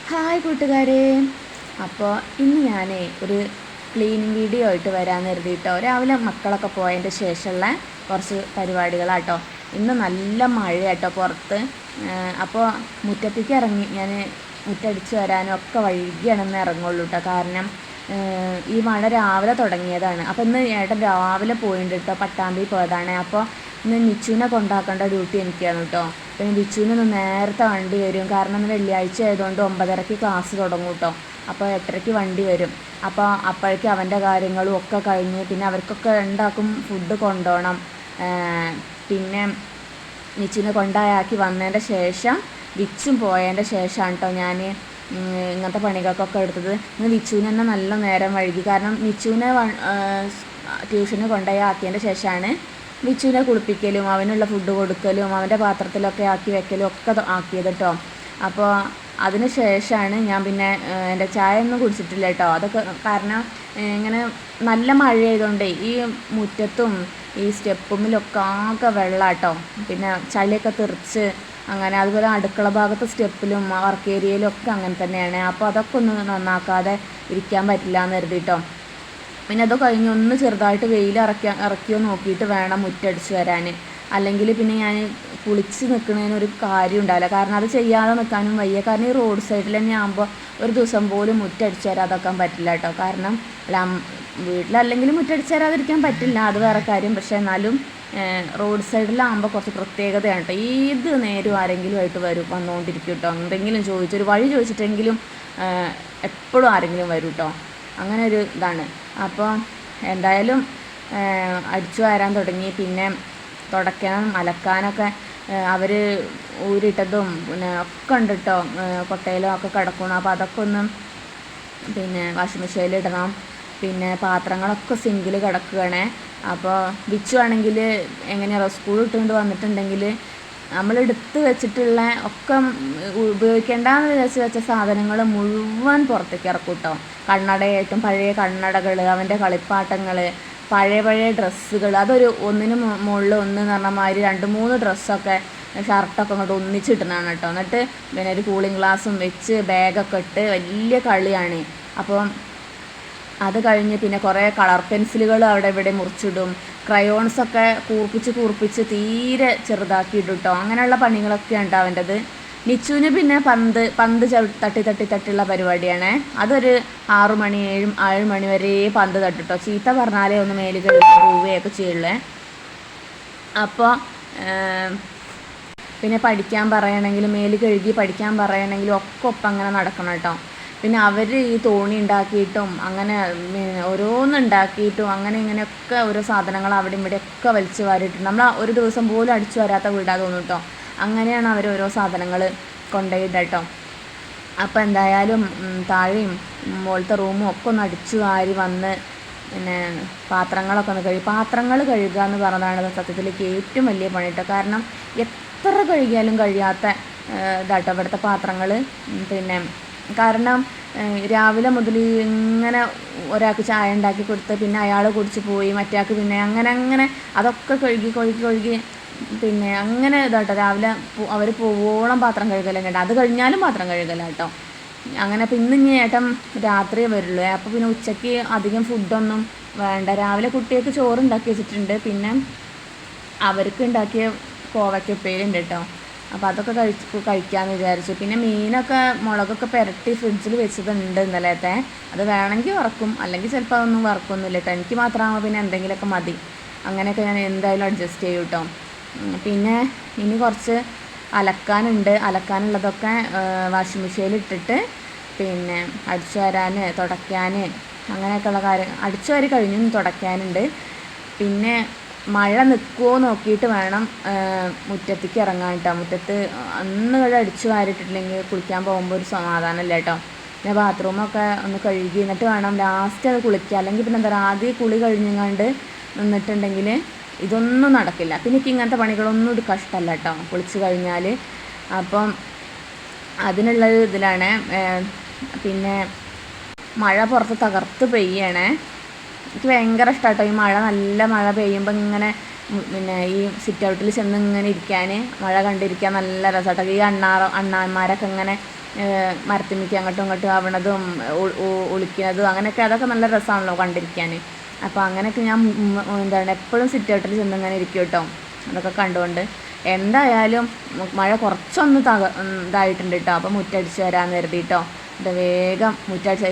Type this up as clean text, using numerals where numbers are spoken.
Hi കൂട്ടുകാരെ. അപ്പോൾ ഇന്ന് ഞാൻ ഒരു ക്ലീനിങ് വീഡിയോ ആയിട്ട് വരാമെന്ന് കരുതിയിട്ടോ. രാവിലെ മക്കളൊക്കെ പോയതിൻ്റെ ശേഷമുള്ള കുറച്ച് പരിപാടികളാട്ടോ. ഇന്ന് നല്ല മഴയാട്ടോ പുറത്ത്. അപ്പോൾ മുറ്റത്തേക്ക് ഇറങ്ങി ഞാൻ മുറ്റടിച്ച് വരാനും ഒക്കെ വൈകിയാണെന്ന് ഇറങ്ങുള്ളൂ കേട്ടോ. കാരണം ഈ മഴ രാവിലെ തുടങ്ങിയതാണ്. അപ്പോൾ ഇന്ന് ഏട്ടൻ രാവിലെ പോയിട്ടുണ്ട് കേട്ടോ, പട്ടാമ്പി പോയതാണ്. അപ്പോൾ ഇന്ന് നിച്ചുവിനെ കൊണ്ടാക്കേണ്ട ഡ്യൂട്ടി എനിക്കാണ് കേട്ടോ. പിന്നെ നിച്ചുവിനൊന്ന് നേരത്തെ വണ്ടി വരും, കാരണം ഇന്ന് വെള്ളിയാഴ്ച ആയതുകൊണ്ട് 9:30 ക്ലാസ് തുടങ്ങും കേട്ടോ. അപ്പോൾ 8:30 വണ്ടി വരും. അപ്പോൾ അപ്പോഴേക്കും അവൻ്റെ കാര്യങ്ങളും ഒക്കെ കഴിഞ്ഞ് പിന്നെ അവർക്കൊക്കെ ഉണ്ടാക്കും ഫുഡ് കൊണ്ടുപോകണം. പിന്നെ നിച്ചുവിനെ കൊണ്ടാക്കി വന്നതിൻ്റെ ശേഷം വിച്ചും പോയതിൻ്റെ ശേഷമാണ് കേട്ടോ ഞാൻ ഇങ്ങനത്തെ പണികൾക്കൊക്കെ എടുത്തത്. ഇന്ന് വിച്ചുവിന് തന്നെ നല്ല നേരം വഴുകി, കാരണം വിച്ചുവിനെ ട്യൂഷന് കൊണ്ടുപോയി ശേഷമാണ് വിച്ചുവിനെ കുളിപ്പിക്കലും അവനുള്ള ഫുഡ് കൊടുക്കലും അവൻ്റെ പാത്രത്തിലൊക്കെ ആക്കി വെക്കലും ഒക്കെ ആക്കിയത് കേട്ടോ. അപ്പോൾ അതിന് ശേഷമാണ് ഞാൻ പിന്നെ എൻ്റെ ചായ ഒന്നും കുടിച്ചിട്ടില്ല കേട്ടോ. അതൊക്കെ കാരണം ഇങ്ങനെ നല്ല മഴ ആയതുകൊണ്ടേ ഈ മുറ്റത്തും ഈ സ്റ്റെപ്പുമ്മിലൊക്കെ ആകെ വെള്ളം കേട്ടോ. പിന്നെ ചളിയൊക്കെ തെറിച്ച് അങ്ങനെ, അതുപോലെ അടുക്കള ഭാഗത്തെ സ്റ്റെപ്പിലും വർക്ക് ഏരിയയിലും ഒക്കെ അങ്ങനെ തന്നെയാണ്. അപ്പോൾ അതൊക്കെ ഒന്ന് നന്നാക്കാതെ ഇരിക്കാൻ പറ്റില്ല എന്ന് കരുതിട്ടോ. പിന്നെ അത് കഴിഞ്ഞ് ഒന്ന് ചെറുതായിട്ട് വെയിൽ ഇറക്കിയോ നോക്കിയിട്ട് വേണം മുറ്റടിച്ച് വരാൻ. അല്ലെങ്കിൽ പിന്നെ ഞാൻ കുളിച്ച് നിൽക്കുന്നതിനൊരു കാര്യം ഉണ്ടാവില്ല, കാരണം അത് ചെയ്യാതെ നിൽക്കാനും വയ്യ. കാരണം ഈ റോഡ് സൈഡിൽ തന്നെ ആകുമ്പോൾ ഒരു ദിവസം പോലും മുറ്റടിച്ച് വരാതാക്കാൻ പറ്റില്ല കേട്ടോ. കാരണം വീട്ടിലല്ലെങ്കിൽ മുറ്റടിച്ച് വരാതിരിക്കാൻ പറ്റില്ല, അത് വേറെ കാര്യം. പക്ഷേ എന്നാലും റോഡ് സൈഡിലാകുമ്പോൾ കുറച്ച് പ്രത്യേകതയാണ് കേട്ടോ. ഏത് നേരം ആരെങ്കിലും ആയിട്ട് വന്നുകൊണ്ടിരിക്കും കേട്ടോ. എന്തെങ്കിലും ചോദിച്ചൊരു വഴി ചോദിച്ചിട്ടെങ്കിലും എപ്പോഴും ആരെങ്കിലും വരും കേട്ടോ. അങ്ങനെ ഒരു ഇതാണ്. അപ്പോൾ എന്തായാലും അടിച്ചു വാരാൻ തുടങ്ങി. പിന്നെ തുടയ്ക്കാനും അലക്കാനൊക്കെ അവർ ഊരിട്ടതും പിന്നെ ഒക്കെ ഉണ്ട് കേട്ടോ. കൊട്ടയിലും ഒക്കെ കിടക്കണം. അപ്പോൾ അതൊക്കെ ഒന്ന് പിന്നെ വാഷിംഗ് മെഷീനിൽ ഇടണം. പിന്നെ പാത്രങ്ങളൊക്കെ സിങ്കിൽ കിടക്കുകയാണേ. അപ്പോൾ ബിച്ചു ആണെങ്കിൽ എങ്ങനെയാണോ സ്കൂൾ ഇട്ടുകൊണ്ട് വന്നിട്ടുണ്ടെങ്കിൽ നമ്മളെടുത്ത് വെച്ചിട്ടുള്ള ഒക്കെ ഉപയോഗിക്കേണ്ടെന്ന് വിചാരിച്ച് വെച്ച സാധനങ്ങൾ മുഴുവൻ പുറത്തേക്ക് ഇറക്കും കേട്ടോ. കണ്ണടയായിട്ടും പഴയ കണ്ണടകൾ, അവൻ്റെ കളിപ്പാട്ടങ്ങൾ, പഴയ ഡ്രസ്സുകൾ, അതൊരു ഒന്നിന് മുകളിൽ ഒന്ന് എന്ന് പറഞ്ഞ മാതിരി 2-3 ഡ്രസ്സൊക്കെ ഷർട്ടൊക്കെ അങ്ങോട്ട് ഒന്നിച്ചിട്ടുന്നതാണ് കേട്ടോ. എന്നിട്ട് പിന്നെ ഒരു കൂളിംഗ് ഗ്ലാസും വെച്ച് ബാഗൊക്കെ ഇട്ട് വലിയ കളിയാണ്. അപ്പോൾ അത് കഴിഞ്ഞ് പിന്നെ കുറേ കളർ പെൻസിലുകൾ അവിടെ ഇവിടെ മുറിച്ചിടും. ക്രയോൺസൊക്കെ കൂർപ്പിച്ച് തീരെ ചെറുതാക്കിയിടും കേട്ടോ. അങ്ങനെയുള്ള പണികളൊക്കെ ഉണ്ട് അവൻ്റെത്. നിച്ചുവിന് പിന്നെ പന്ത് തട്ടിയുള്ള പരിപാടിയാണ്. അതൊരു 6 മണി 7 മണി വരെ പന്ത് തട്ടിട്ടോ. ചീത്ത പറഞ്ഞാലേ ഒന്ന് മേല് കഴുകി പോവുകയൊക്കെ ചെയ്യുള്ളേ. അപ്പോൾ പിന്നെ പഠിക്കാൻ പറയണമെങ്കിലും മേല് കഴുകി പഠിക്കാൻ പറയണമെങ്കിലും ഒക്കെ ഒപ്പം അങ്ങനെ നടക്കണം കേട്ടോ. പിന്നെ അവർ ഈ തോണി ഉണ്ടാക്കിയിട്ടും അങ്ങനെ ഓരോന്നുണ്ടാക്കിയിട്ടും അങ്ങനെ ഇങ്ങനെയൊക്കെ ഓരോ സാധനങ്ങൾ അവിടെ ഇവിടെയൊക്കെ വലിച്ചു വാരിയിട്ടുണ്ട്. നമ്മൾ ഒരു ദിവസം പോലും അടിച്ചു വരാത്ത വീടാ തോന്നും കേട്ടോ. അങ്ങനെയാണ് അവർ ഓരോ സാധനങ്ങൾ കൊണ്ടുപോയിട്ട് കേട്ടോ. അപ്പോൾ എന്തായാലും താഴെയും മുകളിലത്തെ റൂമും ഒക്കെ ഒന്ന് അടിച്ചു വാരി വന്ന് പിന്നെ പാത്രങ്ങളൊക്കെ ഒന്ന് പാത്രങ്ങൾ കഴുകുക എന്ന് പറഞ്ഞതാണ് സത്യത്തിലേക്ക് ഏറ്റവും വലിയ പണി കേട്ടോ. കാരണം എത്ര കഴുകിയാലും കഴിയാത്ത ഇതാട്ടോ ഇവിടുത്തെ പാത്രങ്ങൾ. പിന്നെ കാരണം രാവിലെ മുതൽ ഇങ്ങനെ ഒരാൾക്ക് ചായ ഉണ്ടാക്കി കൊടുത്ത് പിന്നെ അയാൾ കുടിച്ച് പോയി, മറ്റേയാൾക്ക് പിന്നെ അങ്ങനെ അതൊക്കെ കഴുകി പിന്നെ അങ്ങനെ ഇതാട്ടോ. രാവിലെ അവർ പോവോളം പാത്രം കഴുകലാണ് കേട്ടോ. അത് കഴിഞ്ഞാലും പാത്രം കഴുകല കേട്ടോ. അങ്ങനെ അപ്പോൾ ഇന്ന് ഏട്ടൻ രാത്രിയേ വരുള്ളൂ. അപ്പോൾ പിന്നെ ഉച്ചയ്ക്ക് അധികം ഫുഡൊന്നും വേണ്ട. രാവിലെ കുട്ടികൾക്ക് ചോറ് ഉണ്ടാക്കി വെച്ചിട്ടുണ്ട്. പിന്നെ അവർക്ക് ഉണ്ടാക്കിയ കോവയ്ക്ക ഉപ്പേരിയുണ്ട് കേട്ടോ. അപ്പോൾ അതൊക്കെ കഴിക്കാമെന്ന് വിചാരിച്ചു. പിന്നെ മീനൊക്കെ മുളകൊക്കെ പുരട്ടി ഫ്രിഡ്ജിൽ വെച്ചതുണ്ട് ഇന്നലത്തെ. അത് വേണമെങ്കിൽ വറക്കും, അല്ലെങ്കിൽ ചിലപ്പോൾ അതൊന്നും വറക്കൊന്നുമില്ല കേട്ടോ. എനിക്ക് മാത്രമാകുമ്പോൾ പിന്നെ എന്തെങ്കിലുമൊക്കെ മതി. അങ്ങനെയൊക്കെ ഞാൻ എന്തായാലും അഡ്ജസ്റ്റ് ചെയ്യും കേട്ടോ. പിന്നെ ഇനി കുറച്ച് അലക്കാനുള്ളതൊക്കെ വാഷിംഗ് മെഷീനിൽ ഇട്ടിട്ട് പിന്നെ അടിച്ചു വാരാൻ തുടയ്ക്കാൻ അങ്ങനെയൊക്കെയുള്ള കാര്യം അടിച്ചു വാരി കഴിഞ്ഞും തുടയ്ക്കാനുണ്ട്. പിന്നെ മഴ നിൽക്കുമോ നോക്കിയിട്ട് വേണം മുറ്റത്തേക്ക് ഇറങ്ങാൻ കേട്ടോ. മുറ്റത്ത് അന്ന് അടിച്ചു വാരിട്ടിട്ടില്ലെങ്കിൽ കുളിക്കാൻ പോകുമ്പോൾ ഒരു സമാധാനമില്ല കേട്ടോ. പിന്നെ ബാത്റൂമൊക്കെ ഒന്ന് കഴുകി എന്നിട്ട് വേണം ലാസ്റ്റ് അത് കുളിക്കുക. അല്ലെങ്കിൽ പിന്നെ എന്താ പറയുക, ആദ്യം കുളി കഴിഞ്ഞങ്ങാണ്ട് നിന്നിട്ടുണ്ടെങ്കിൽ ഇതൊന്നും നടക്കില്ല. പിന്നെ എനിക്ക് ഇങ്ങനത്തെ പണികളൊന്നും ഒരു കഷ്ടമല്ല കേട്ടോ കുളിച്ച് കഴിഞ്ഞാൽ. അപ്പം അതിനുള്ള ഇതിലാണ്. പിന്നെ മഴ പുറത്ത് തകർത്ത് പെയ്യണേ. എനിക്ക് ഭയങ്കര ഇഷ്ടമാണ് കേട്ടോ ഈ മഴ. നല്ല മഴ പെയ്യുമ്പോൾ ഇങ്ങനെ പിന്നെ ഈ സിറ്റ് ഔട്ടിൽ ചെന്ന് ഇങ്ങനെ ഇരിക്കാൻ, മഴ കണ്ടിരിക്കാൻ നല്ല രസമാട്ടോ. ഈ അണ്ണാന്മാരൊക്കെ ഇങ്ങനെ മരത്തിമിക്ക് അങ്ങോട്ടും ഇങ്ങോട്ടും ആവണതും ഒളിക്കുന്നതും അങ്ങനെയൊക്കെ അതൊക്കെ നല്ല രസമാണല്ലോ കണ്ടിരിക്കാൻ. അപ്പോൾ അങ്ങനെയൊക്കെ ഞാൻ എന്താണ് എപ്പോഴും സിറ്റ് ഔട്ടിൽ ചെന്ന് ഇങ്ങനെ ഇരിക്കും കേട്ടോ, അതൊക്കെ കണ്ടുകൊണ്ട്. എന്തായാലും മഴ കുറച്ചൊന്ന് ഇതായിട്ടുണ്ട് കേട്ടോ. അപ്പോൾ മുറ്റടിച്ച് വരാമെന്ന് കരുതി കേട്ടോ. ഇത് വേഗം മുറ്റടിച്ച്